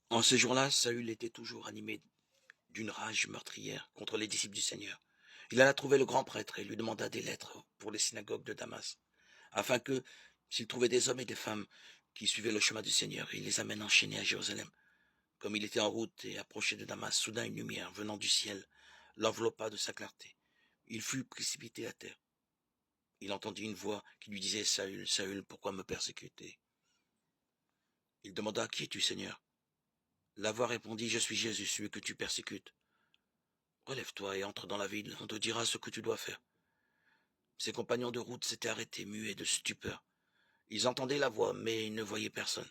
En ce jour-là, Saül était toujours animé d'une rage meurtrière contre les disciples du Seigneur. Il alla trouver le grand prêtre et lui demanda des lettres pour les synagogues de Damas, afin que, s'il trouvait des hommes et des femmes qui suivaient le chemin du Seigneur, il les amène enchaînés à Jérusalem. Comme il était en route et approchait de Damas, soudain une lumière venant du ciel l'enveloppa de sa clarté. Il fut précipité à terre. Il entendit une voix qui lui disait « Saül, Saül, pourquoi me persécuter ?» Il demanda « Qui es-tu, Seigneur ?» La voix répondit « Je suis Jésus, celui que tu persécutes. Relève-toi et entre dans la ville, on te dira ce que tu dois faire. » Ses compagnons de route s'étaient arrêtés, muets de stupeur. Ils entendaient la voix, mais ils ne voyaient personne.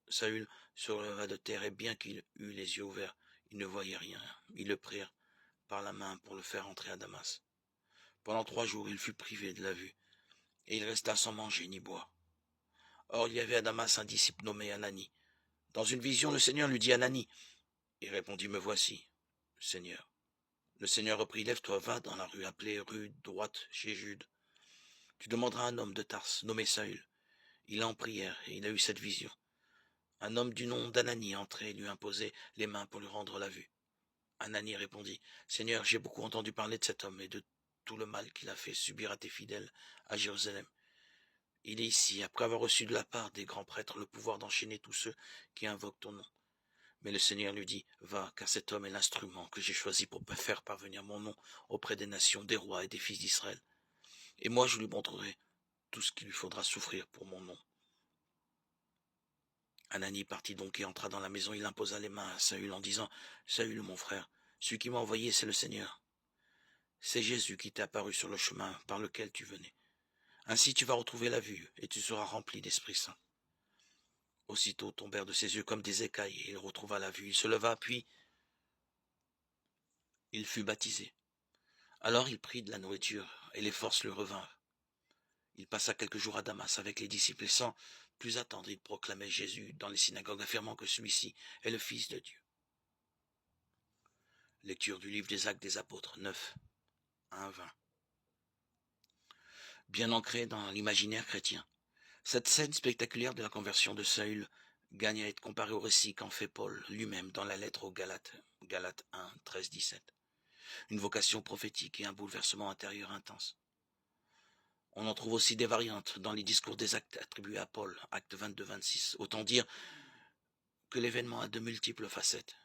Saül se releva de terre, et bien qu'il eût les yeux ouverts, il ne voyait rien. Ils le prirent par la main pour le faire entrer à Damas. Pendant 3 jours, il fut privé de la vue, et il resta sans manger ni boire. Or, il y avait à Damas un disciple nommé Ananie. Dans une vision, le Seigneur lui dit « Ananie !» Il répondit « Me voici, Seigneur. » Le Seigneur reprit « Lève-toi, va dans la rue appelée rue droite chez Jude. Tu demanderas un homme de Tarse nommé Saül. Il est en prière et il a eu cette vision. Un homme du nom d'Ananie entrait et lui imposait les mains pour lui rendre la vue. Ananie répondit « Seigneur, j'ai beaucoup entendu parler de cet homme et de tout le mal qu'il a fait subir à tes fidèles à Jérusalem. Il est ici, après avoir reçu de la part des grands prêtres le pouvoir d'enchaîner tous ceux qui invoquent ton nom. » Mais le Seigneur lui dit « Va, car cet homme est l'instrument que j'ai choisi pour faire parvenir mon nom auprès des nations, des rois et des fils d'Israël. Et moi je lui montrerai tout ce qu'il lui faudra souffrir pour mon nom. » Ananie partit donc et entra dans la maison. Il imposa les mains à Saül en disant « Saül, mon frère, celui qui m'a envoyé, c'est le Seigneur. C'est Jésus qui t'est apparu sur le chemin par lequel tu venais. Ainsi tu vas retrouver la vue et tu seras rempli d'Esprit Saint. » Aussitôt tombèrent de ses yeux comme des écailles et il retrouva la vue. Il se leva, puis il fut baptisé. Alors il prit de la nourriture et les forces lui revinrent. Il passa quelques jours à Damas avec les disciples et sans plus attendre, il proclamait Jésus dans les synagogues, affirmant que celui-ci est le Fils de Dieu. Lecture du livre des Actes des Apôtres 9, 1-20. Bien ancré dans l'imaginaire chrétien, cette scène spectaculaire de la conversion de Saül gagne à être comparée au récit qu'en fait Paul lui-même dans la lettre aux Galates, Galates 1, 13-17. Une vocation prophétique et un bouleversement intérieur intense. On en trouve aussi des variantes dans les discours des actes attribués à Paul, acte 22-26. Autant dire que l'événement a de multiples facettes.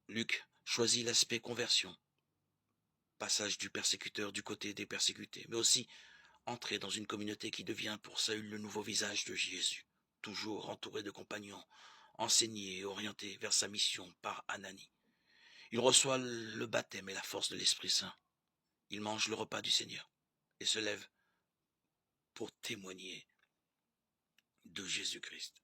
Luc choisit l'aspect conversion, passage du persécuteur du côté des persécutés, mais aussi entrer dans une communauté qui devient pour Saül le nouveau visage de Jésus, toujours entouré de compagnons, enseigné et orienté vers sa mission par Ananie. Il reçoit le baptême et la force de l'Esprit Saint. Il mange le repas du Seigneur et se lève pour témoigner de Jésus-Christ.